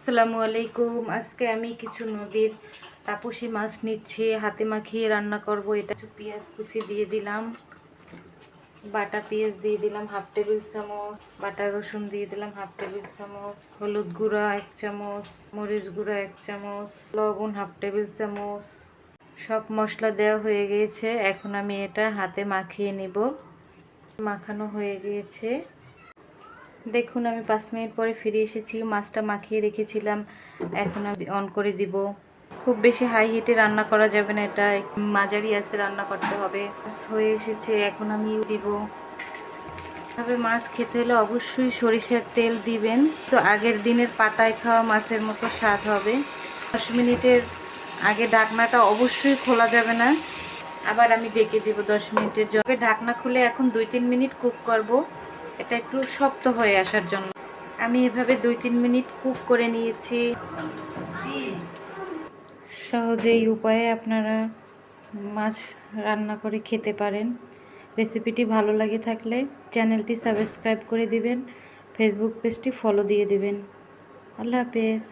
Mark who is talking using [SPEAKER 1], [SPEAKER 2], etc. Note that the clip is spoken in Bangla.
[SPEAKER 1] আসসালামু আলাইকুম। আজকে আমি কিছু নদীর তাপসী মাছ নিচ্ছি, হাতে মাখিয়ে রান্না করব। এটা কিছু পেঁয়াজ কুচি দিয়ে দিলাম, বাটা পেঁয়াজ দিয়ে দিলাম হাফ টেবিল চামচ, বাটা রসুন দিয়ে দিলাম হাফ টেবিল চামচ, হলুদ গুঁড়া 1 চামচ, মরিচ গুঁড়া 1 চামচ, লবণ হাফ টেবিল চামচ। সব মশলা দেওয়া হয়ে গিয়েছে। এখন আমি এটা হাতে মাখিয়ে নিব। মাখানো হয়ে গিয়েছে। দেখুন আমি 5 মিনিট পরে ফিরে এসেছি। মাছটা মাখিয়ে রেখেছিলাম, এখন আমি অন করে দিব। খুব বেশি হাই হিটে রান্না করা যাবে না, এটা মাঝারি আঁচে রান্না করতে হবে। হয়ে এসেছে, এখন আমি দিব। তবে মাছ খেতে হলে অবশ্যই সরিষার তেল দিবেন, তো আগের দিনের পাতায় খাওয়া মাছের মতো স্বাদ হবে। 10 মিনিটের আগে ঢাকনাটা অবশ্যই খোলা যাবে না। আবার আমি ডেকে দিব 10 মিনিটের জন্য। ঢাকনা খুলে এখন 2-3 মিনিট কুক করব, এটা একটু শক্ত হয়ে আসার জন্য। আমি এভাবে 2-3 মিনিট কুক করে নিয়েছি। সহজেই উপায়ে আপনারা মাছ রান্না করে খেতে পারেন। রেসিপিটি ভালো লাগে থাকলে চ্যানেলটি সাবস্ক্রাইব করে দিবেন, ফেসবুক পেজটি ফলো দিয়ে দিবেন। আল্লাহ হাফেজ।